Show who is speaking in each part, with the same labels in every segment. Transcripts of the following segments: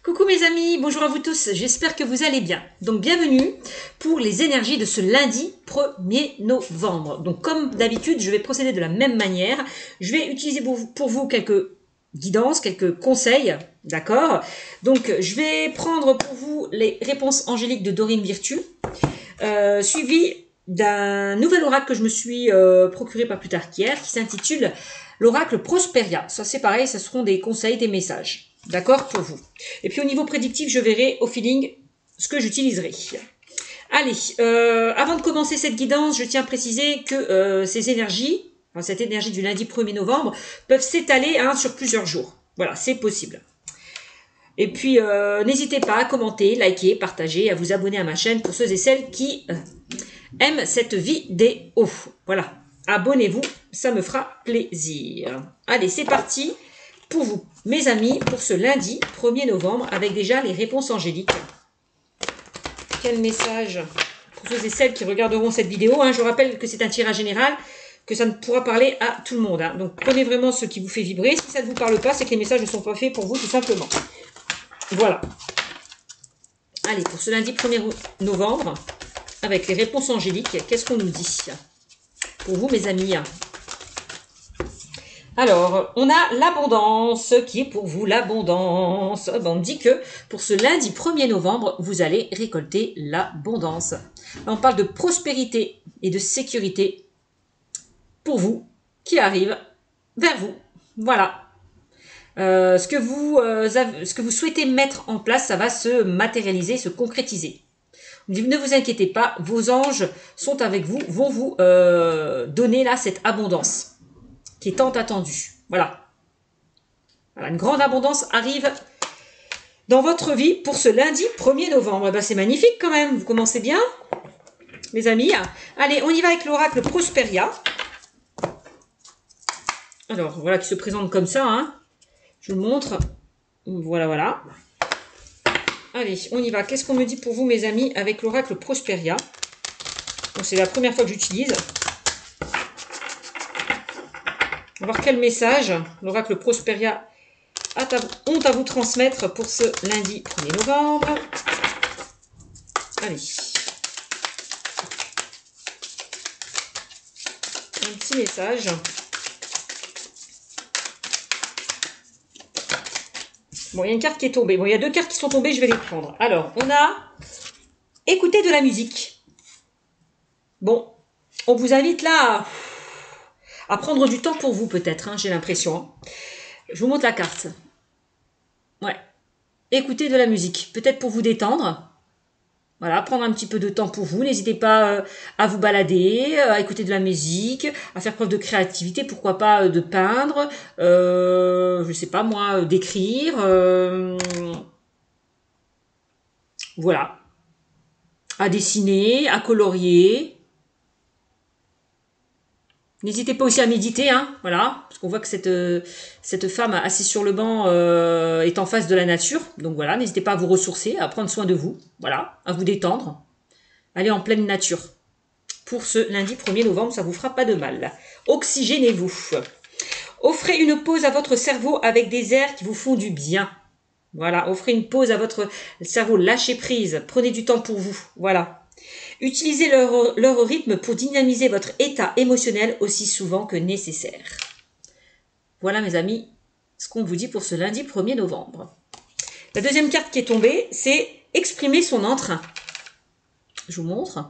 Speaker 1: Coucou mes amis, bonjour à vous tous, j'espère que vous allez bien. Donc bienvenue pour les énergies de ce lundi 1er novembre. Donc comme d'habitude, je vais procéder de la même manière. Je vais utiliser pour vous quelques guidances, quelques conseils, d'accord? Donc je vais prendre pour vous les réponses angéliques de Dorine Virtue, suivi d'un nouvel oracle que je me suis procuré pas plus tard qu'hier, qui s'intitule l'oracle Prosperia. Ça c'est pareil, ce seront des conseils, des messages. D'accord, pour vous. Et puis au niveau prédictif, je verrai au feeling ce que j'utiliserai. Allez, avant de commencer cette guidance, je tiens à préciser que ces énergies, enfin, cette énergie du lundi 1er novembre, peuvent s'étaler sur plusieurs jours. Voilà, c'est possible. Et puis, n'hésitez pas à commenter, liker, partager, à vous abonner à ma chaîne pour ceux et celles qui aiment cette vidéo. Voilà, abonnez-vous, ça me fera plaisir. Allez, c'est parti pour vous, mes amis, pour ce lundi 1er novembre, avec déjà les réponses angéliques. Quel message pour ceux et celles qui regarderont cette vidéo. Je rappelle que c'est un tirage général, que ça ne pourra parler à tout le monde. Donc prenez vraiment ce qui vous fait vibrer. Si ça ne vous parle pas, c'est que les messages ne sont pas faits pour vous, tout simplement. Voilà. Allez, pour ce lundi 1er novembre, avec les réponses angéliques, qu'est-ce qu'on nous dit pour vous, mes amis? Alors, on a l'abondance, qui est pour vous l'abondance. On me dit que pour ce lundi 1er novembre, vous allez récolter l'abondance. On parle de prospérité et de sécurité pour vous, qui arrive vers vous. Voilà. Ce que vous souhaitez mettre en place, ça va se matérialiser, se concrétiser. On me dit, ne vous inquiétez pas, vos anges sont avec vous, vont vous donner là cette abondance qui est tant attendue. Voilà. Voilà, une grande abondance arrive dans votre vie pour ce lundi 1er novembre. C'est magnifique quand même. Vous commencez bien, mes amis. Allez, on y va avec l'oracle Prosperia. Alors, voilà, qui se présente comme ça. Je vous le montre. Voilà, voilà. Allez, on y va. Qu'est-ce qu'on me dit pour vous, mes amis, avec l'oracle Prosperia? C'est la première fois que j'utilise. On va voir quel message l'oracle Prosperia ont à vous transmettre pour ce lundi 1er novembre. Allez. Un petit message. Bon, il y a une carte qui est tombée. Bon, il y a deux cartes qui sont tombées, je vais les prendre. Alors, on a écouté de la musique. Bon, on vous invite là à prendre du temps pour vous, peut-être, j'ai l'impression. Je vous montre la carte. Ouais. Écoutez de la musique. Peut-être pour vous détendre. Voilà, prendre un petit peu de temps pour vous. N'hésitez pas à vous balader, à écouter de la musique, à faire preuve de créativité. Pourquoi pas de peindre, je sais pas moi, d'écrire. Voilà. À dessiner, à colorier. N'hésitez pas aussi à méditer, voilà, parce qu'on voit que cette femme assise sur le banc est en face de la nature. Donc voilà, n'hésitez pas à vous ressourcer, à prendre soin de vous, voilà, à vous détendre. Allez en pleine nature. Pour ce lundi 1er novembre, ça vous fera pas de mal. Oxygénez-vous. Offrez une pause à votre cerveau avec des airs qui vous font du bien. Voilà, offrez une pause à votre cerveau, lâchez prise, prenez du temps pour vous, voilà. Utilisez leur rythme pour dynamiser votre état émotionnel aussi souvent que nécessaire. Voilà mes amis, ce qu'on vous dit pour ce lundi 1er novembre. La deuxième carte qui est tombée, c'est exprimer son entrain. Je vous montre.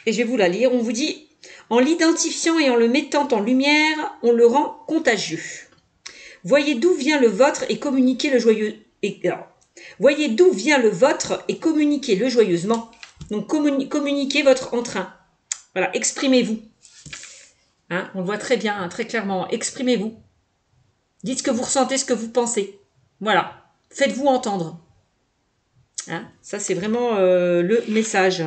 Speaker 1: Et je vais vous la lire. On vous dit, en l'identifiant et en le mettant en lumière, on le rend contagieux. Voyez d'où vient le vôtre et communiquez le joyeux... Voyez d'où vient le vôtre et communiquez-le joyeusement. Donc, communiquez votre entrain. Voilà, exprimez-vous. On le voit très bien, très clairement. Exprimez-vous. Dites ce que vous ressentez, ce que vous pensez. Voilà. Faites-vous entendre. Ça, c'est vraiment le message.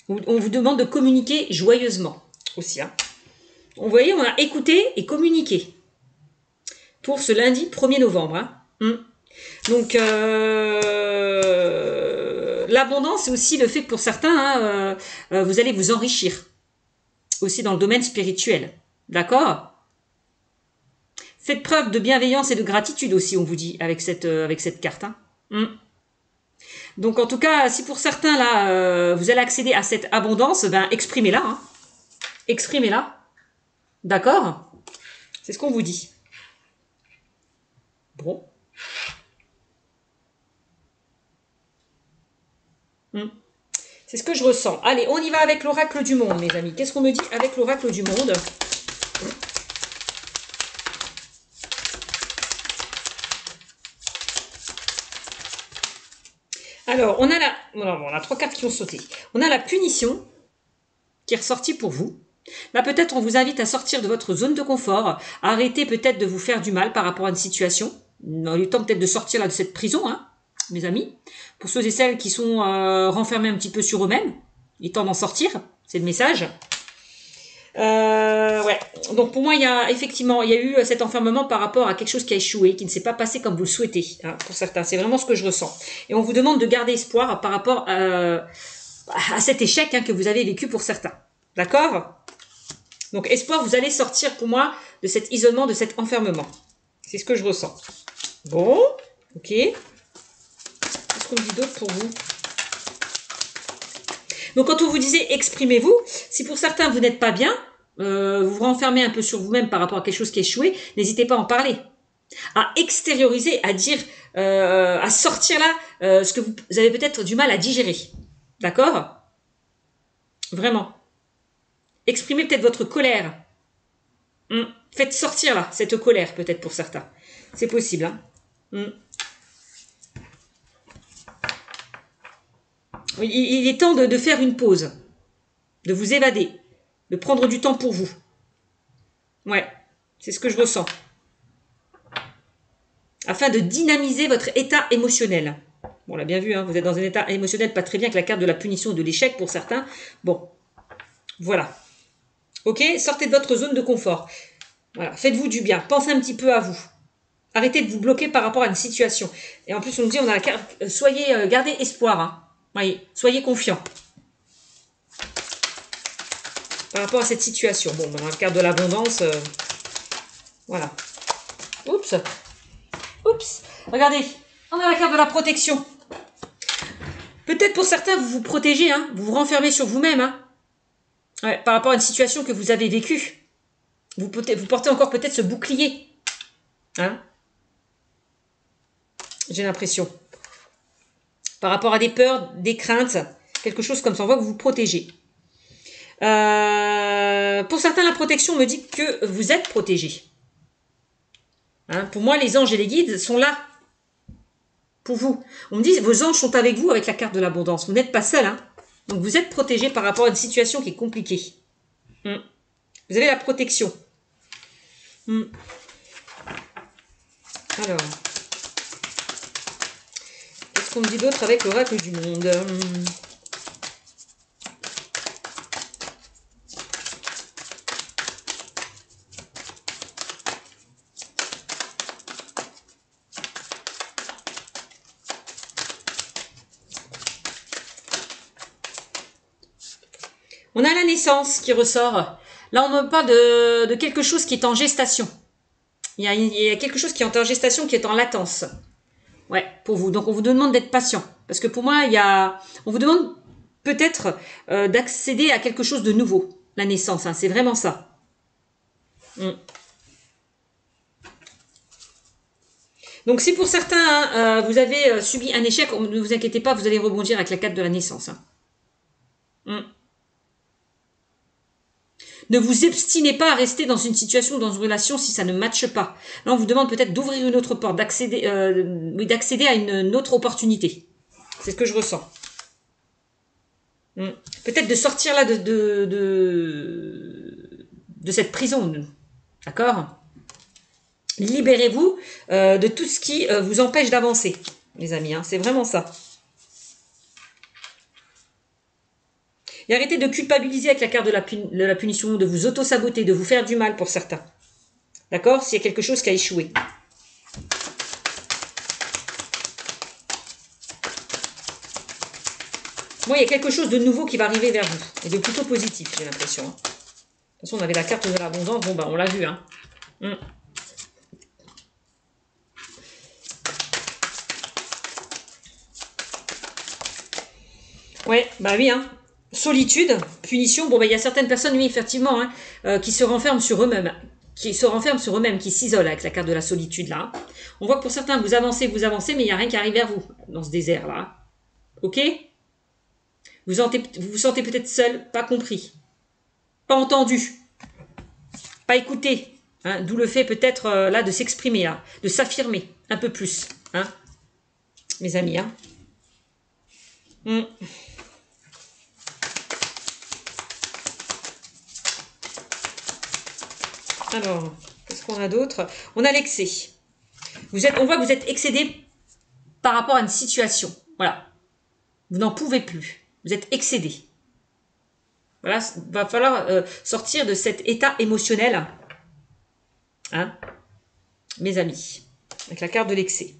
Speaker 1: On vous demande de communiquer joyeusement aussi. Vous voyez, on a écouté et communiqué pour ce lundi 1er novembre. Donc, l'abondance, c'est aussi le fait que pour certains, vous allez vous enrichir. Aussi dans le domaine spirituel. D'accord? Faites preuve de bienveillance et de gratitude aussi, on vous dit, avec cette carte. Hein. Donc, en tout cas, si pour certains, là, vous allez accéder à cette abondance, ben, exprimez-la. Hein. Exprimez-la. D'accord? C'est ce qu'on vous dit. Bon. C'est ce que je ressens. Allez, on y va avec l'oracle du monde, mes amis. Qu'est-ce qu'on me dit avec l'oracle du monde? Alors, on a 3 cartes qui ont sauté. On a la punition qui est ressortie pour vous. Là, peut-être, on vous invite à sortir de votre zone de confort, à arrêter peut-être de vous faire du mal par rapport à une situation. Il est temps peut-être de sortir là de cette prison, hein, mes amis. Pour ceux et celles qui sont renfermés un petit peu sur eux-mêmes, il est temps d'en sortir. C'est le message. Ouais. Donc pour moi, il y a eu cet enfermement par rapport à quelque chose qui a échoué, qui ne s'est pas passé comme vous le souhaitez, hein, pour certains. C'est vraiment ce que je ressens. Et on vous demande de garder espoir par rapport à cet échec, hein, que vous avez vécu pour certains. D'accord? Donc espoir, vous allez sortir pour moi de cet isolement, de cet enfermement. C'est ce que je ressens. Bon, ok. Qu'est-ce qu'on dit d'autre pour vous? Donc, quand on vous disait exprimez-vous, si pour certains vous n'êtes pas bien, vous vous renfermez un peu sur vous-même par rapport à quelque chose qui a échoué, n'hésitez pas à en parler, à extérioriser, à dire, à sortir là ce que vous avez peut-être du mal à digérer. D'accord? Vraiment. Exprimez peut-être votre colère. Faites sortir là cette colère peut-être pour certains. C'est possible. Hein. Il est temps de faire une pause, de vous évader, de prendre du temps pour vous. Ouais, c'est ce que je ressens. Afin de dynamiser votre état émotionnel. Bon, on l'a bien vu, hein, vous êtes dans un état émotionnel pas très bien avec la carte de la punition et de l'échec pour certains. Bon, voilà. Ok, sortez de votre zone de confort. Voilà, faites-vous du bien, pensez un petit peu à vous. Arrêtez de vous bloquer par rapport à une situation. Et en plus, on nous dit, on a la carte, gardez espoir. Hein. Voyez, soyez confiants. Par rapport à cette situation. Bon, dans la carte de l'abondance, voilà. Oups. Oups. Regardez, on a la carte de la protection. Peut-être pour certains, vous vous protégez, hein, vous vous renfermez sur vous-même, hein, ouais, par rapport à une situation que vous avez vécue. Vous portez encore peut-être ce bouclier. Hein, j'ai l'impression. Par rapport à des peurs, des craintes, quelque chose comme ça. On voit que vous vous protégez. Pour certains, la protection me dit que vous êtes protégé. Hein, pour moi, les anges et les guides sont là pour vous. On me dit, vos anges sont avec vous avec la carte de l'abondance. Vous n'êtes pas seul. Hein. Donc, vous êtes protégé par rapport à une situation qui est compliquée. Vous avez la protection. Alors, qu'est-ce qu'on me dit d'autre avec l'oracle du monde? On a la naissance qui ressort. Là, on me parle de quelque chose qui est en gestation. Il y a quelque chose qui est en gestation, qui est en latence. Ouais, pour vous. Donc, on vous demande d'être patient. Parce que pour moi, on vous demande peut-être d'accéder à quelque chose de nouveau. La naissance, hein, c'est vraiment ça. Donc, si pour certains, hein, vous avez subi un échec, ne vous inquiétez pas, vous allez rebondir avec la carte de la naissance. Hein. Ne vous obstinez pas à rester dans une situation, dans une relation si ça ne matche pas. Là, on vous demande peut-être d'ouvrir une autre porte, d'accéder à une autre opportunité. C'est ce que je ressens. Peut-être de sortir là de cette prison. D'accord? Libérez-vous de tout ce qui vous empêche d'avancer, les amis. Hein, c'est vraiment ça. Et arrêtez de culpabiliser avec la carte de la punition, de vous auto-saboter, de vous faire du mal pour certains. D'accord? S'il y a quelque chose qui a échoué. Moi, il y a quelque chose de nouveau qui va arriver vers vous. Et de plutôt positif, j'ai l'impression. toute façon, on avait la carte de l'abondance. Bon, bah, on l'a vu, hein. Ouais, bah oui, hein. Solitude, punition. Bon, bah, il y a certaines personnes, oui, effectivement, hein, qui se renferment sur eux-mêmes. Qui s'isolent avec la carte de la solitude, là. On voit que pour certains, vous avancez, mais il n'y a rien qui arrive vers vous, dans ce désert-là. Ok? Vous vous sentez peut-être seul, pas compris, pas entendu, pas écouté. Hein, d'où le fait peut-être là de s'exprimer, là, de s'affirmer un peu plus. Hein, mes amis. Hein. Alors, qu'est-ce qu'on a d'autre? On a l'excès. On voit que vous êtes excédé par rapport à une situation. Voilà. Vous n'en pouvez plus. Vous êtes excédé. Voilà, il va falloir sortir de cet état émotionnel. Hein, mes amis. Avec la carte de l'excès.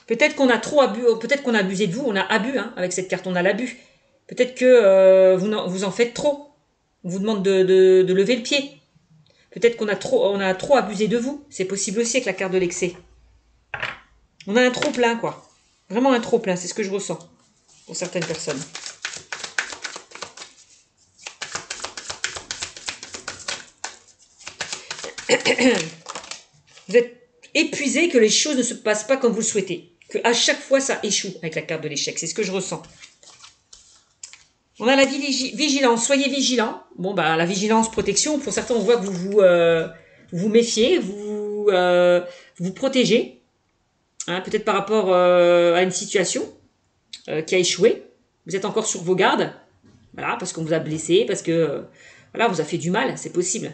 Speaker 1: Peut-être qu'on a trop abusé, peut-être qu'on a abusé de vous, on a abus hein, avec cette carte, on a l'abus. Peut-être que vous en faites trop. On vous demande de lever le pied. Peut-être qu'on a trop abusé de vous. C'est possible aussi avec la carte de l'excès. On a un trop plein, quoi. Vraiment un trop plein, c'est ce que je ressens pour certaines personnes. Vous êtes épuisé que les choses ne se passent pas comme vous le souhaitez. Que à chaque fois, ça échoue avec la carte de l'échec. C'est ce que je ressens. On a la vigilance. Soyez vigilants. Bon, bah, la vigilance, protection. Pour certains, on voit que vous méfiez, vous protégez. Hein, peut-être par rapport à une situation qui a échoué. Vous êtes encore sur vos gardes. Voilà, parce qu'on vous a blessé, parce que voilà, on vous a fait du mal. C'est possible.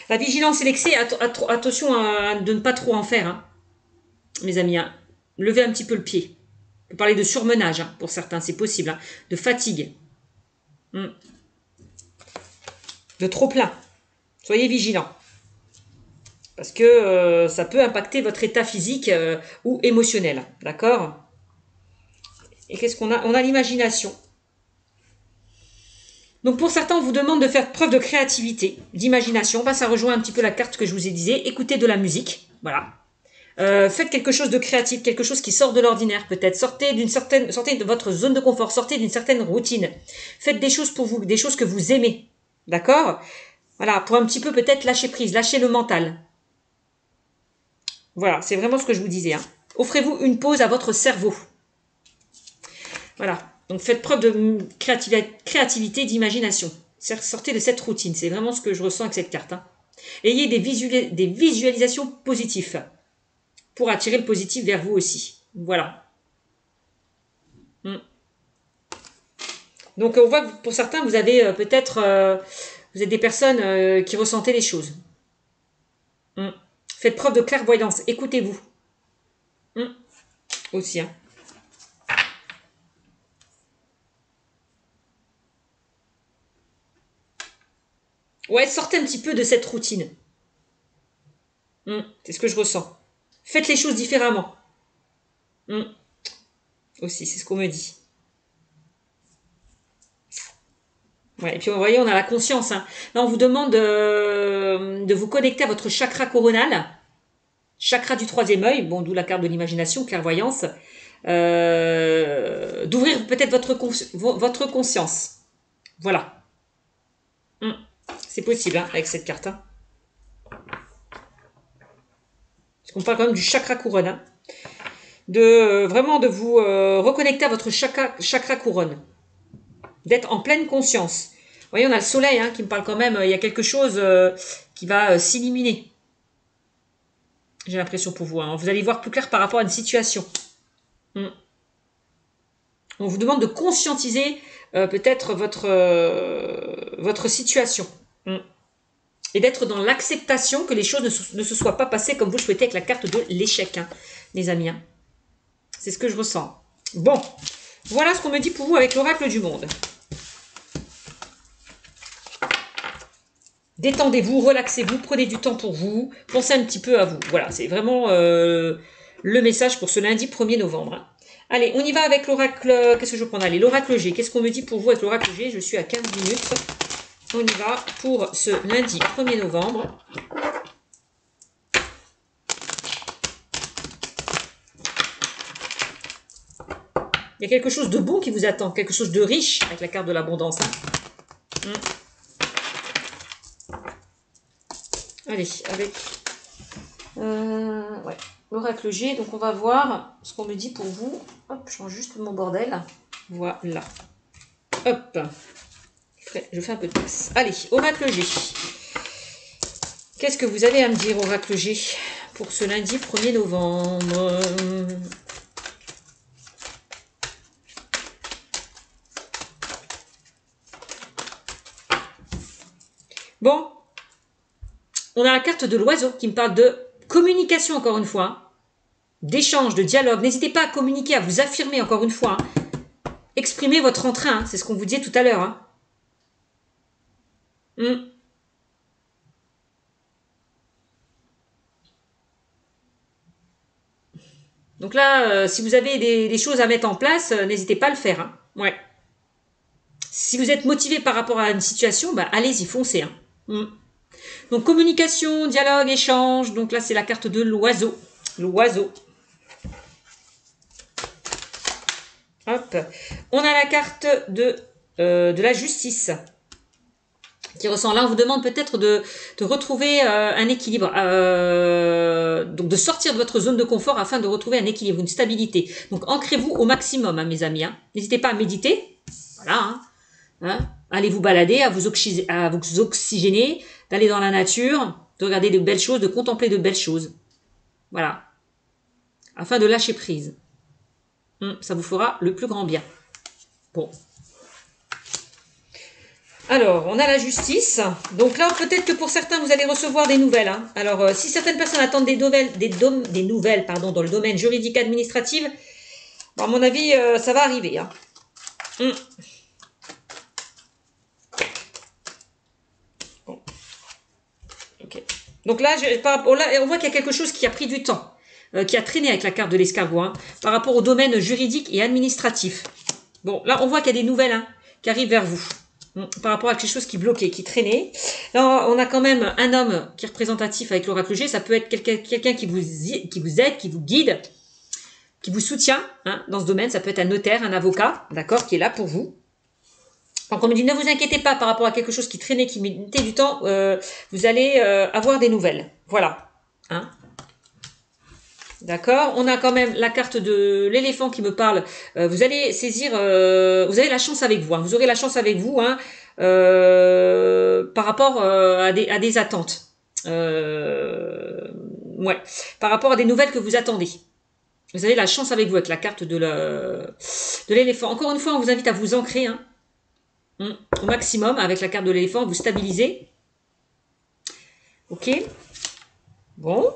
Speaker 1: La vigilance et l'excès, attention de ne pas trop en faire, hein, mes amis. Hein. Levez un petit peu le pied. On peut parler de surmenage, hein, pour certains, c'est possible. Hein, de fatigue. De trop plein. Soyez vigilants. Parce que ça peut impacter votre état physique ou émotionnel. D'accord? Et qu'est-ce qu'on a? On a l'imagination. Donc pour certains, on vous demande de faire preuve de créativité, d'imagination. Bah, ça rejoint un petit peu la carte que je vous ai dit. Écoutez de la musique. Voilà. Faites quelque chose de créatif, quelque chose qui sort de l'ordinaire peut-être. Sortez de votre zone de confort, sortez d'une certaine routine. Faites des choses pour vous, des choses que vous aimez. D'accord? Voilà, pour un petit peu peut-être lâcher prise, lâcher le mental. Voilà, c'est vraiment ce que je vous disais. Hein. Offrez-vous une pause à votre cerveau. Voilà, donc faites preuve de créativité, d'imagination. Sortez de cette routine, c'est vraiment ce que je ressens avec cette carte. Hein. Ayez des visualisations positives pour attirer le positif vers vous aussi. Voilà. Donc on voit que pour certains, vous avez peut-être... vous êtes des personnes qui ressentez les choses. Faites preuve de clairvoyance. Écoutez-vous. Aussi. Hein. Ouais, sortez un petit peu de cette routine. C'est ce que je ressens. Faites les choses différemment. Aussi, c'est ce qu'on me dit. Ouais, et puis vous voyez, on a la conscience. Hein. Là, on vous demande de vous connecter à votre chakra coronal. Chakra du troisième œil. Bon, d'où la carte de l'imagination, clairvoyance. D'ouvrir peut-être votre conscience. Voilà. C'est possible hein, avec cette carte. Hein. Parce qu'on parle quand même du chakra couronne. Hein. Vraiment de vous reconnecter à votre chakra couronne. D'être en pleine conscience. Vous voyez, on a le soleil hein, qui me parle quand même. Il y a quelque chose qui va s'illuminer. J'ai l'impression pour vous. Hein. Vous allez voir plus clair par rapport à une situation. On vous demande de conscientiser peut-être votre situation. Et d'être dans l'acceptation que les choses ne se soient pas passées comme vous le souhaitez avec la carte de l'échec, hein, les amis. Hein. C'est ce que je ressens. Bon, voilà ce qu'on me dit pour vous avec l'oracle du monde. Détendez-vous, relaxez-vous, prenez du temps pour vous, pensez un petit peu à vous. Voilà, c'est vraiment le message pour ce lundi 1er novembre. Hein. Allez, on y va avec l'oracle. Qu'est-ce que je prends? Allez, l'oracle G. Qu'est-ce qu'on me dit pour vous avec l'oracle G? Je suis à 15 minutes. On y va pour ce lundi 1er novembre. Il y a quelque chose de bon qui vous attend, quelque chose de riche avec la carte de l'abondance. Hein. Allez, avec ouais, l'oracle G. Donc on va voir ce qu'on me dit pour vous. Hop, je change juste mon bordel. Voilà. Hop. Je fais un peu de place. Allez, oracle G. Qu'est-ce que vous avez à me dire, oracle G, pour ce lundi 1er novembre? Bon, on a la carte de l'oiseau qui me parle de communication, encore une fois, d'échange, de dialogue. N'hésitez pas à communiquer, à vous affirmer, encore une fois. Exprimez votre entrain, hein. C'est ce qu'on vous disait tout à l'heure. Hein. Donc là, si vous avez des choses à mettre en place, n'hésitez pas à le faire. Hein. Ouais. Si vous êtes motivé par rapport à une situation, bah, allez-y, foncez. Hein. Donc communication, dialogue, échange. Donc là, c'est la carte de l'oiseau. L'oiseau. Hop. On a la carte de la justice qui ressent. Là, on vous demande peut-être de retrouver un équilibre, donc de sortir de votre zone de confort afin de retrouver un équilibre, une stabilité. Donc, ancrez-vous au maximum, hein, mes amis. Hein. N'hésitez pas à méditer. Voilà. Hein. Hein. Allez vous balader, à vous oxygéner, d'aller dans la nature, de regarder de belles choses, de contempler de belles choses. Voilà. Afin de lâcher prise. Ça vous fera le plus grand bien. Bon. Alors, on a la justice. Donc là, peut-être que pour certains, vous allez recevoir des nouvelles. Hein. Alors, si certaines personnes attendent des nouvelles dans le domaine juridique administratif, bon, à mon avis, ça va arriver. Hein. Bon. Okay. Donc là, on voit qu'il y a quelque chose qui a pris du temps, qui a traîné avec la carte de l'escargot, hein, par rapport au domaine juridique et administratif. Bon, là, on voit qu'il y a des nouvelles hein, qui arrivent vers vous. Par rapport à quelque chose qui bloquait, qui traînait. Là, on a quand même un homme qui est représentatif avec l'oracle G. Ça peut être quelqu'un qui vous aide, qui vous guide, qui vous soutient hein, dans ce domaine. Ça peut être un notaire, un avocat, d'accord, qui est là pour vous. Donc, on me dit, ne vous inquiétez pas par rapport à quelque chose qui traînait, qui mettait du temps. Vous allez avoir des nouvelles. Voilà. Hein. D'accord. On a quand même la carte de l'éléphant qui me parle. Vous allez saisir, vous avez la chance avec vous. Hein. Vous aurez la chance avec vous hein, par rapport à des attentes. Ouais. Par rapport à des nouvelles que vous attendez. Vous avez la chance avec vous avec la carte de l'éléphant. Encore une fois, on vous invite à vous ancrer hein, au maximum avec la carte de l'éléphant. Vous stabilisez. Ok. Bon.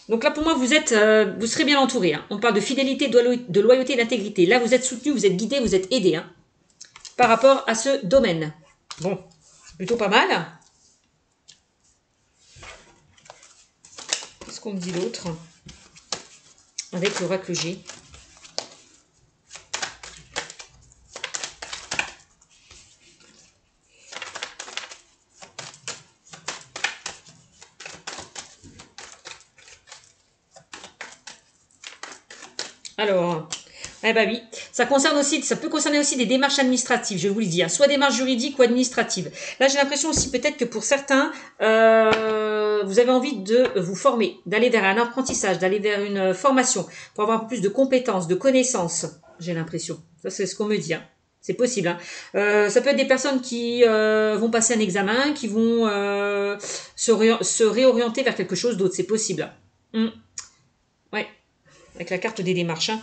Speaker 1: Donc là, pour moi, vous serez bien entouré. Hein. On parle de fidélité, de loyauté et d'intégrité. Là, vous êtes soutenu, vous êtes guidé, vous êtes aidé hein, par rapport à ce domaine. Bon, c'est plutôt pas mal. Qu'est-ce qu'on me dit d'autre avec l'oracle G? Alors, eh ben oui, ça peut concerner aussi des démarches administratives, je vous le dis, hein, soit démarches juridiques ou administratives. Là, j'ai l'impression aussi peut-être que pour certains, vous avez envie de vous former, d'aller vers un apprentissage, d'aller vers une formation, pour avoir un peu plus de compétences, de connaissances, j'ai l'impression. Ça, c'est ce qu'on me dit. Hein. C'est possible. Hein. Ça peut être des personnes qui vont passer un examen, qui vont se réorienter vers quelque chose d'autre. C'est possible. Ouais. Avec la carte des démarches. Hein.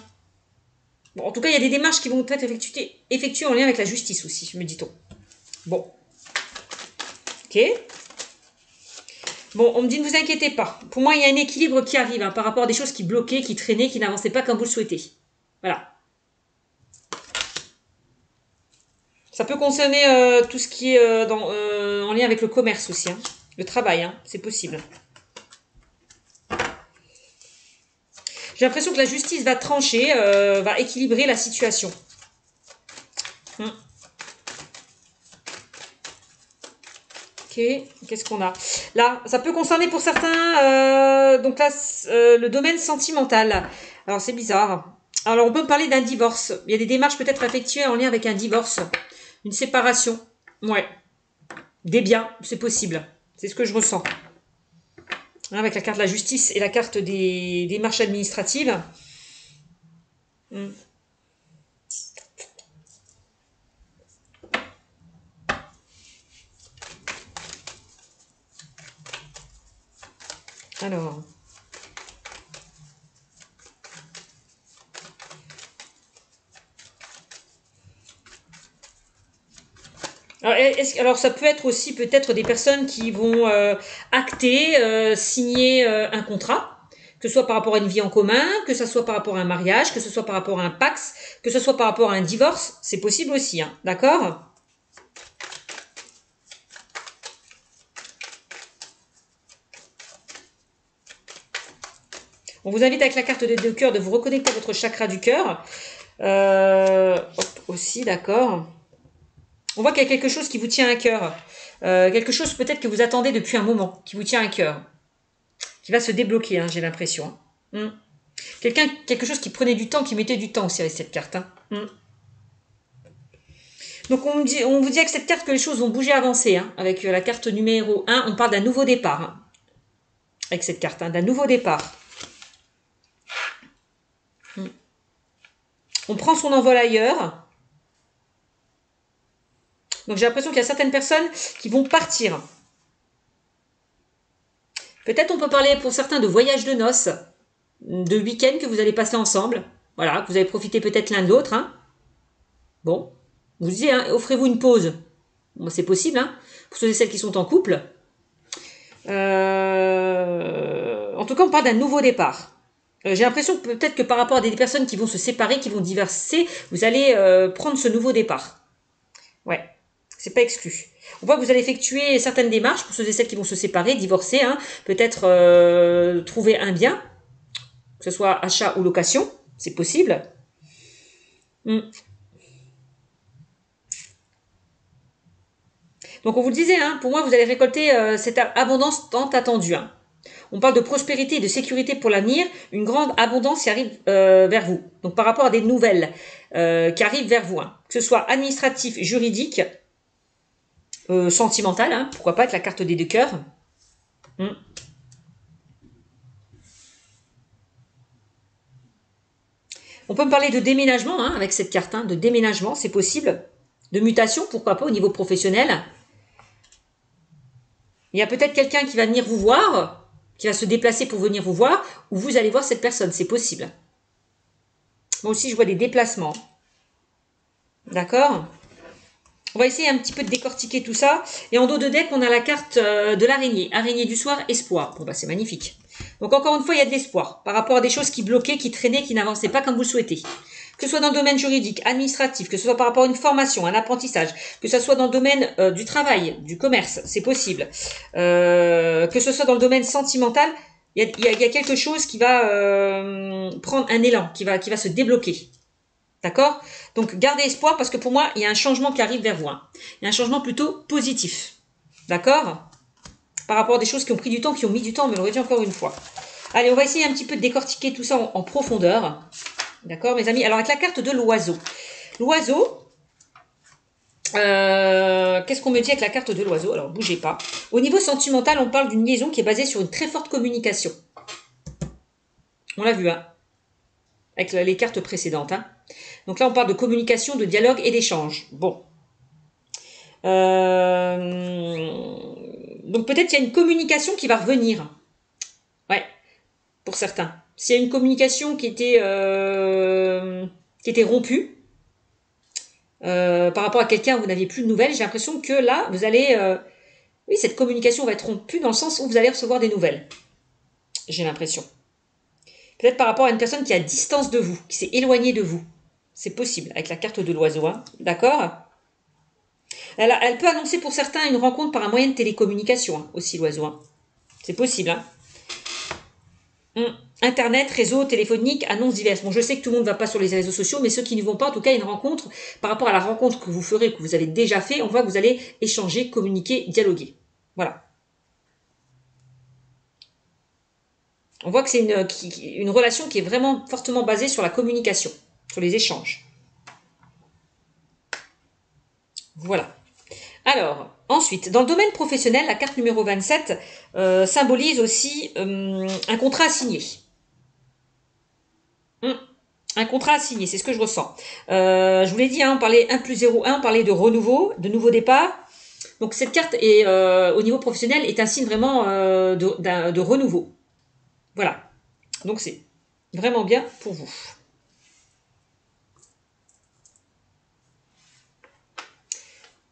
Speaker 1: Bon, en tout cas, il y a des démarches qui vont être effectuées en lien avec la justice aussi, me dit-on. Bon. Ok. Bon, on me dit ne vous inquiétez pas. Pour moi, il y a un équilibre qui arrive hein, par rapport à des choses qui bloquaient, qui traînaient, qui n'avançaient pas comme vous le souhaitez. Voilà. Ça peut concerner tout ce qui est en lien avec le commerce aussi. Hein. Le travail, hein, c'est possible. J'ai l'impression que la justice va trancher, va équilibrer la situation. Ok, qu'est-ce qu'on a? Là, ça peut concerner pour certains, donc là, le domaine sentimental. Alors, c'est bizarre. Alors, on peut parler d'un divorce. Il y a des démarches peut-être effectuées en lien avec un divorce, une séparation. Ouais. Des biens, c'est possible. C'est ce que je ressens. Avec la carte de la justice et la carte des démarches administratives. Alors... Alors, ça peut être aussi peut-être des personnes qui vont acter, signer un contrat, que ce soit par rapport à une vie en commun, que ce soit par rapport à un mariage, que ce soit par rapport à un pax, que ce soit par rapport à un divorce, c'est possible aussi, hein, d'accord? On vous invite avec la carte des deux cœurs de vous reconnecter à votre chakra du cœur. Aussi, d'accord. On voit qu'il y a quelque chose qui vous tient à cœur. Quelque chose peut-être que vous attendez depuis un moment, qui vous tient à cœur. Qui va se débloquer, hein, j'ai l'impression. Quelque chose qui prenait du temps, qui mettait du temps aussi avec cette carte. Donc on vous dit avec cette carte que les choses vont bouger, avancer. Hein, avec la carte numéro 1, on parle d'un nouveau départ. Hein, avec cette carte, hein, d'un nouveau départ. On prend son envol ailleurs. Donc j'ai l'impression qu'il y a certaines personnes qui vont partir. Peut-être on peut parler pour certains de voyage de noces, de week-end que vous allez passer ensemble. Voilà, que vous allez profiter peut-être l'un de l'autre. Hein. Bon, vous disiez, hein, offrez-vous une pause. Bon, c'est possible, hein, pour ceux et celles qui sont en couple. En tout cas, on parle d'un nouveau départ. J'ai l'impression que peut-être que par rapport à des personnes qui vont se séparer, qui vont divorcer, vous allez prendre ce nouveau départ. Ouais, c'est pas exclu. On voit que vous allez effectuer certaines démarches pour ceux et celles qui vont se séparer, divorcer, hein, peut-être trouver un bien, que ce soit achat ou location, c'est possible. Donc on vous le disait, hein, pour moi vous allez récolter cette abondance tant attendue. Hein. On parle de prospérité et de sécurité pour l'avenir, une grande abondance qui arrive vers vous. Donc par rapport à des nouvelles qui arrivent vers vous, hein, que ce soit administratif, juridique, sentimental, hein, pourquoi pas avec la carte des deux cœurs. On peut me parler de déménagement hein, avec cette carte, hein, de déménagement, c'est possible. De mutation, pourquoi pas au niveau professionnel. Il y a peut-être quelqu'un qui va venir vous voir, qui va se déplacer pour venir vous voir, ou vous allez voir cette personne, c'est possible. Moi aussi, je vois des déplacements. D'accord ? On va essayer un petit peu de décortiquer tout ça. Et en dos de deck, on a la carte de l'araignée. Araignée du soir, espoir. Bon, bah c'est magnifique. Donc encore une fois, il y a de l'espoir par rapport à des choses qui bloquaient, qui traînaient, qui n'avançaient pas comme vous le souhaitez. Que ce soit dans le domaine juridique, administratif, que ce soit par rapport à une formation, un apprentissage, que ce soit dans le domaine du travail, du commerce, c'est possible. Que ce soit dans le domaine sentimental, il y a quelque chose qui va prendre un élan, qui va se débloquer. D'accord? Donc, gardez espoir parce que pour moi, il y a un changement qui arrive vers vous. Hein. Il y a un changement plutôt positif. D'accord? Par rapport à des choses qui ont pris du temps, qui ont mis du temps, mais on l'aurait dit encore une fois. Allez, on va essayer un petit peu de décortiquer tout ça en profondeur. D'accord, mes amis? Alors, avec la carte de l'oiseau. L'oiseau, qu'est-ce qu'on me dit avec la carte de l'oiseau? Alors, bougez pas. Au niveau sentimental, on parle d'une liaison qui est basée sur une très forte communication. On l'a vu, hein? Avec les cartes précédentes. Hein. Donc là, on parle de communication, de dialogue et d'échange. Bon. Donc peut-être qu'il y a une communication qui va revenir. Ouais, pour certains. S'il y a une communication qui était rompue par rapport à quelqu'un où vous n'aviez plus de nouvelles, j'ai l'impression que là, vous allez... oui, cette communication va être rompue dans le sens où vous allez recevoir des nouvelles. J'ai l'impression. Peut-être par rapport à une personne qui est à distance de vous, qui s'est éloignée de vous. C'est possible, avec la carte de l'oiseau. Hein. D'accord ? Elle peut annoncer pour certains une rencontre par un moyen de télécommunication, hein, aussi l'oiseau. Hein. C'est possible. Hein. Internet, réseau, téléphonique, annonces diverses. Bon, je sais que tout le monde ne va pas sur les réseaux sociaux, mais ceux qui n'y vont pas, en tout cas, une rencontre, par rapport à la rencontre que vous ferez, que vous avez déjà fait, on voit que vous allez échanger, communiquer, dialoguer. Voilà. On voit que c'est une relation qui est vraiment fortement basée sur la communication, sur les échanges. Voilà. Alors, ensuite, dans le domaine professionnel, la carte numéro 27 symbolise aussi un contrat à signer. Un contrat à signer, c'est ce que je ressens. Je vous l'ai dit, hein, on parlait 1 plus 0, 1, on parlait de renouveau, de nouveau départ. Donc cette carte est, au niveau professionnel est un signe vraiment de renouveau. Voilà. Donc c'est vraiment bien pour vous.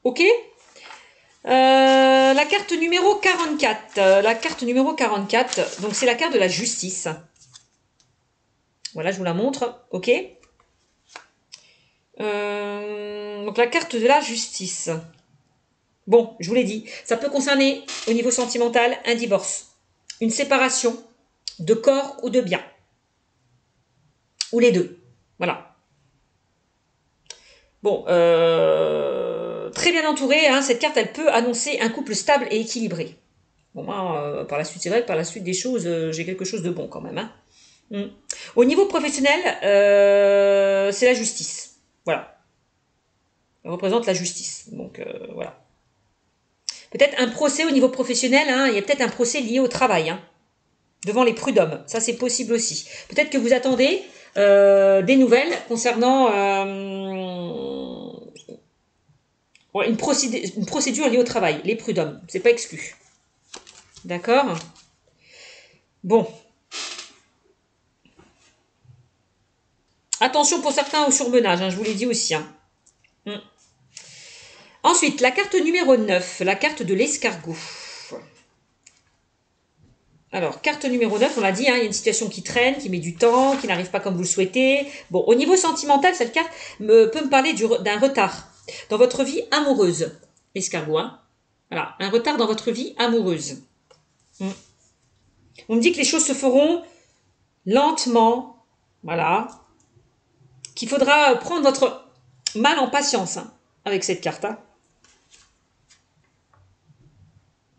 Speaker 1: Ok. La carte numéro 44. La carte numéro 44, donc c'est la carte de la justice. Voilà, je vous la montre. Ok. Donc la carte de la justice. Bon, je vous l'ai dit, ça peut concerner au niveau sentimental un divorce, une séparation de corps ou de biens. Ou les deux. Voilà. Bon, très bien entourée, hein, cette carte, elle peut annoncer un couple stable et équilibré. Bon, moi, par la suite, c'est vrai que par la suite des choses, j'ai quelque chose de bon quand même. Hein. Au niveau professionnel, c'est la justice. Voilà. Elle représente la justice. Donc, voilà. Peut-être un procès au niveau professionnel, hein, il y a peut-être un procès lié au travail, hein, devant les prud'hommes. Ça, c'est possible aussi. Peut-être que vous attendez des nouvelles concernant une procédure liée au travail, les prud'hommes. C'est pas exclu. D'accord? Bon. Attention pour certains au surmenage, hein, je vous l'ai dit aussi. Hein. Ensuite, la carte numéro 9, la carte de l'escargot. Alors, carte numéro 9, on l'a dit, hein, il y a une situation qui traîne, qui met du temps, qui n'arrive pas comme vous le souhaitez. Bon, au niveau sentimental, cette carte peut me parler d'un retard dans votre vie amoureuse. L'escargot, hein. Voilà, un retard dans votre vie amoureuse. On me dit que les choses se feront lentement, voilà. Qu'il faudra prendre votre mal en patience, hein, avec cette carte, hein.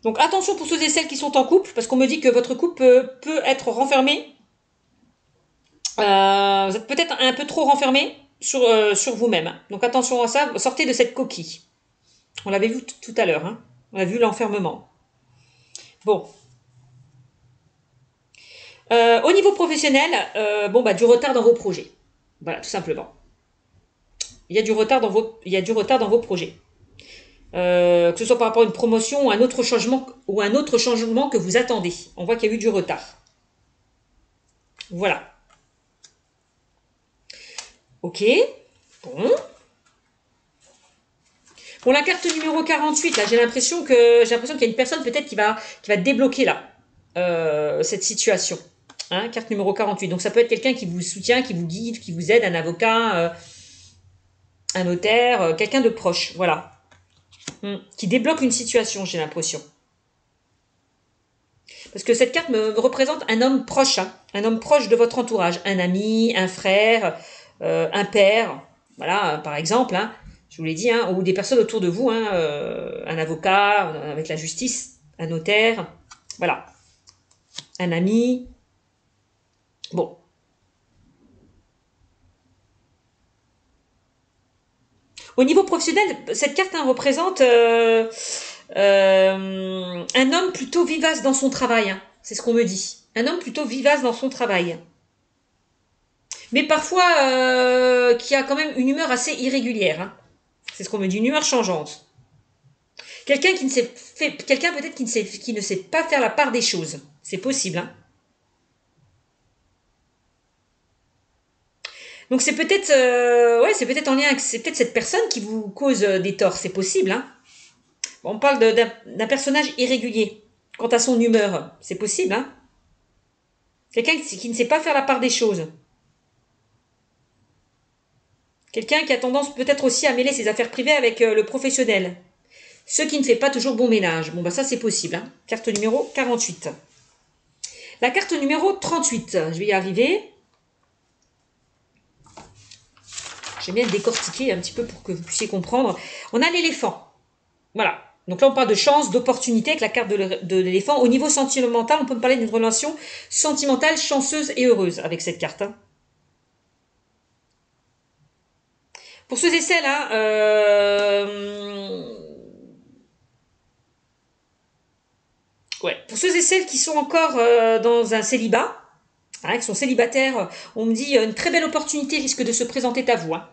Speaker 1: Donc attention pour ceux et celles qui sont en couple, parce qu'on me dit que votre couple peut être renfermé. Vous êtes peut-être un peu trop renfermé sur vous-même. Donc attention à ça, sortez de cette coquille. On l'avait vu tout à l'heure, hein. On a vu l'enfermement. Bon. Au niveau professionnel, du retard dans vos projets. Voilà, tout simplement. Il y a du retard dans vos projets. Que ce soit par rapport à une promotion ou un autre changement que vous attendez. On voit qu'il y a eu du retard. Voilà. Ok. Bon. Bon, la carte numéro 48, là, j'ai l'impression qu'il y a une personne peut-être qui va débloquer là cette situation. Hein, carte numéro 48. Donc ça peut être quelqu'un qui vous soutient, qui vous guide, qui vous aide, un avocat, un notaire, quelqu'un de proche. Voilà. Qui débloque une situation, j'ai l'impression. Parce que cette carte me représente un homme proche, hein, un homme proche de votre entourage, un ami, un frère, un père, voilà, par exemple, hein, je vous l'ai dit, hein, ou des personnes autour de vous, hein, un avocat avec la justice, un notaire, voilà, un ami. Bon. Au niveau professionnel, cette carte hein, représente un homme plutôt vivace dans son travail, hein, c'est ce qu'on me dit. Un homme plutôt vivace dans son travail. Mais parfois qui a quand même une humeur assez irrégulière. Hein. C'est ce qu'on me dit, une humeur changeante. Quelqu'un peut-être qui ne sait pas faire la part des choses. C'est possible. Hein. Donc c'est peut-être c'est peut-être en lien avec c'est peut-être cette personne qui vous cause des torts. C'est possible. Hein. On parle d'un personnage irrégulier quant à son humeur. C'est possible. Hein. Quelqu'un qui ne sait pas faire la part des choses. Quelqu'un qui a tendance peut-être aussi à mêler ses affaires privées avec le professionnel. Ce qui ne fait pas toujours bon ménage. Bon, bah ça, c'est possible. Hein. Carte numéro 48. La carte numéro 38, je vais y arriver. J'aime bien le décortiquer un petit peu pour que vous puissiez comprendre. On a l'éléphant. Voilà. Donc là, on parle de chance, d'opportunité avec la carte de l'éléphant. Au niveau sentimental, on peut me parler d'une relation sentimentale, chanceuse et heureuse avec cette carte. Hein. Pour ceux et celles, hein, pour ceux et celles qui sont encore dans un célibat, hein, qui sont célibataires, on me dit une très belle opportunité risque de se présenter à vous. Hein.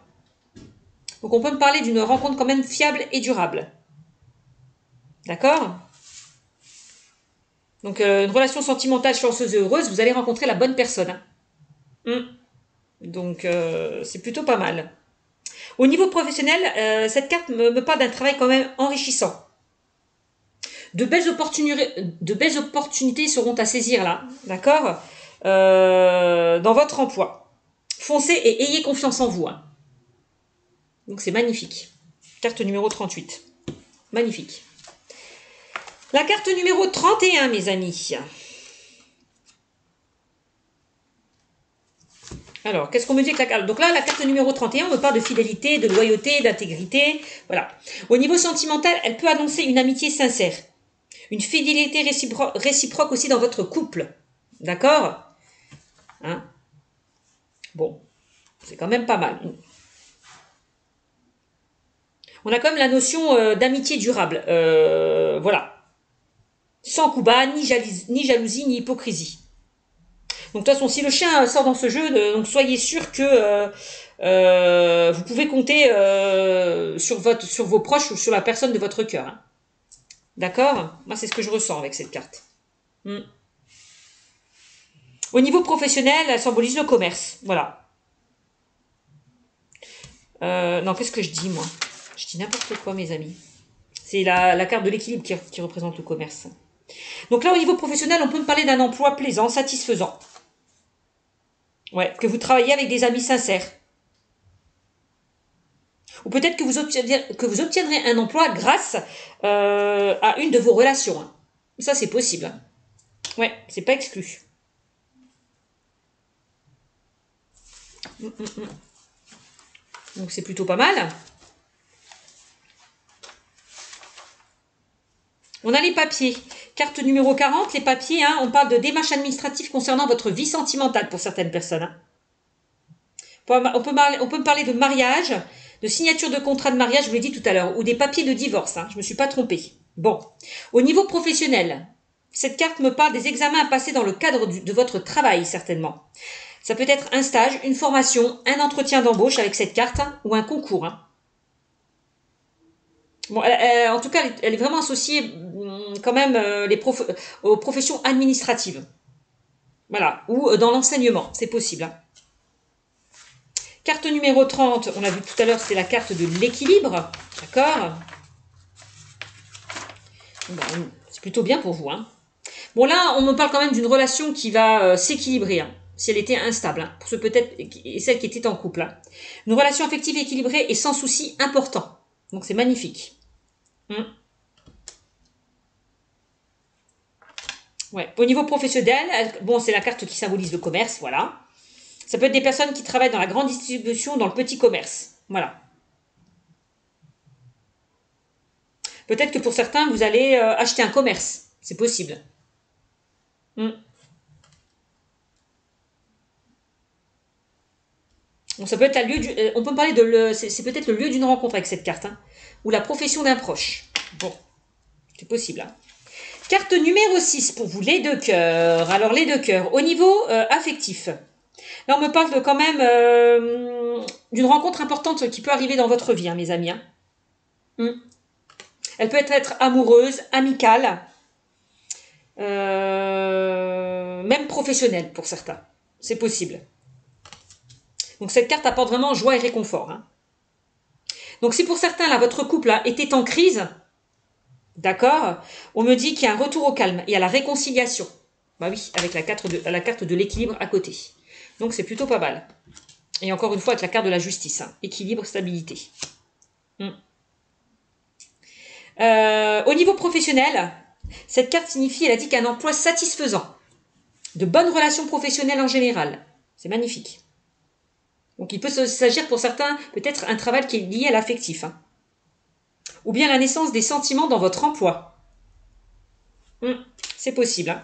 Speaker 1: Donc on peut me parler d'une rencontre quand même fiable et durable. D'accord? Donc une relation sentimentale chanceuse et heureuse, vous allez rencontrer la bonne personne. Hein. Donc c'est plutôt pas mal. Au niveau professionnel, cette carte me parle d'un travail quand même enrichissant. De belles opportunités seront à saisir là, d'accord, dans votre emploi. Foncez et ayez confiance en vous. Hein. Donc c'est magnifique. Carte numéro 38. Magnifique. La carte numéro 31, mes amis. Alors, qu'est-ce qu'on me dit avec la carte? Donc là, la carte numéro 31, on me parle de fidélité, de loyauté, d'intégrité. Voilà. Au niveau sentimental, elle peut annoncer une amitié sincère. Une fidélité réciproque aussi dans votre couple. D'accord? Hein? Bon, c'est quand même pas mal. On a quand même la notion d'amitié durable. Voilà. Sans coup bas, ni jalousie, ni hypocrisie. Donc de toute façon, si le chien sort dans ce jeu, donc soyez sûr que vous pouvez compter sur vos proches ou sur la personne de votre cœur. Hein. D'accord? Moi, c'est ce que je ressens avec cette carte. Au niveau professionnel, elle symbolise le commerce. Voilà. Non, qu'est-ce que je dis, moi? Je dis n'importe quoi, mes amis. C'est la carte de l'équilibre qui représente le commerce. Donc là, au niveau professionnel, on peut me parler d'un emploi plaisant, satisfaisant. Ouais, que vous travaillez avec des amis sincères. Ou peut-être que vous obtiendrez un emploi grâce à une de vos relations. Hein. Ça, c'est possible. Hein. Ouais, c'est pas exclu. Donc c'est plutôt pas mal. On a les papiers. Carte numéro 40, les papiers, hein, on parle de démarches administratives concernant votre vie sentimentale pour certaines personnes. Hein. On peut me parler de mariage, de signature de contrat de mariage, je vous l'ai dit tout à l'heure, ou des papiers de divorce. Hein, je ne me suis pas trompée. Bon. Au niveau professionnel, cette carte me parle des examens à passer dans le cadre de votre travail, certainement. Ça peut être un stage, une formation, un entretien d'embauche avec cette carte, hein, ou un concours. Hein. Bon, en tout cas, elle est vraiment associée quand même aux professions administratives. Voilà, ou dans l'enseignement, c'est possible. Hein. Carte numéro 30, on a vu tout à l'heure, c'est la carte de l'équilibre. D'accord? Bon, c'est plutôt bien pour vous. Hein. Bon, là, on me parle quand même d'une relation qui va s'équilibrer, hein, si elle était instable, hein, pour ceux peut-être et celles qui étaient en couple. Hein. Une relation affective équilibrée et sans souci important. Donc, c'est magnifique. Ouais. Au niveau professionnel, bon, c'est la carte qui symbolise le commerce, voilà. Ça peut être des personnes qui travaillent dans la grande distribution, dans le petit commerce. Voilà. Peut-être que pour certains, vous allez acheter un commerce. C'est possible. Bon, ça peut être on peut parler c'est peut-être le lieu d'une rencontre avec cette carte, hein, ou la profession d'un proche. Bon, c'est possible. Hein. Carte numéro 6 pour vous, les deux cœurs. Alors, les deux cœurs, au niveau affectif. Là, on me parle quand même d'une rencontre importante qui peut arriver dans votre vie, hein, mes amis. Hein. Elle peut être amoureuse, amicale, même professionnelle pour certains. C'est possible. Donc, cette carte apporte vraiment joie et réconfort. Hein. Donc, si pour certains, là, votre couple là, était en crise, d'accord, on me dit qu'il y a un retour au calme et à la réconciliation. Bah oui, avec la carte de l'équilibre à côté. Donc, c'est plutôt pas mal. Et encore une fois, avec la carte de la justice. Hein. Équilibre, stabilité. Au niveau professionnel, cette carte signifie, elle a dit qu'un emploi satisfaisant. de bonnes relations professionnelles en général. C'est magnifique. Donc il peut s'agir pour certains peut-être un travail qui est lié à l'affectif. Hein. Ou bien la naissance des sentiments dans votre emploi. C'est possible. Hein.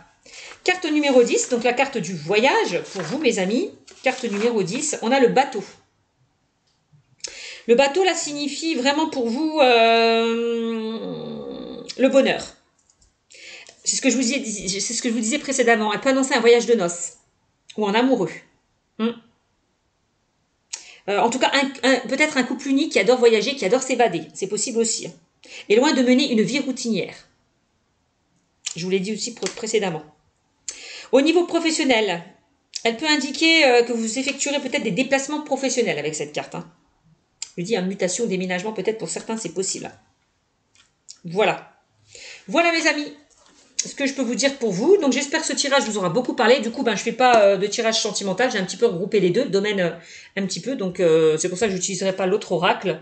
Speaker 1: Carte numéro 10, donc la carte du voyage pour vous mes amis. Carte numéro 10, on a le bateau. Le bateau là signifie vraiment pour vous le bonheur. C'est ce que je vous disais précédemment. Elle peut annoncer un voyage de noces ou en amoureux. En tout cas, peut-être un couple unique qui adore voyager, qui adore s'évader. C'est possible aussi. Et loin de mener une vie routinière. Je vous l'ai dit aussi précédemment. Au niveau professionnel, elle peut indiquer que vous effectuerez peut-être des déplacements professionnels avec cette carte. Hein. Je dis, mutation, déménagement, peut-être pour certains, c'est possible. Voilà. Voilà mes amis, ce que je peux vous dire pour vous. Donc j'espère que ce tirage vous aura beaucoup parlé. Du coup, je ne fais pas de tirage sentimental. J'ai un petit peu regroupé les deux domaines un petit peu. Donc c'est pour ça que je n'utiliserai pas l'autre oracle.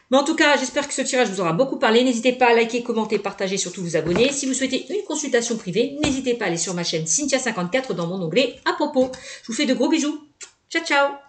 Speaker 1: Mais en tout cas, j'espère que ce tirage vous aura beaucoup parlé. N'hésitez pas à liker, commenter, partager, surtout vous abonner. Si vous souhaitez une consultation privée, n'hésitez pas à aller sur ma chaîne Cynthia54 dans mon onglet à propos. Je vous fais de gros bisous. Ciao, ciao!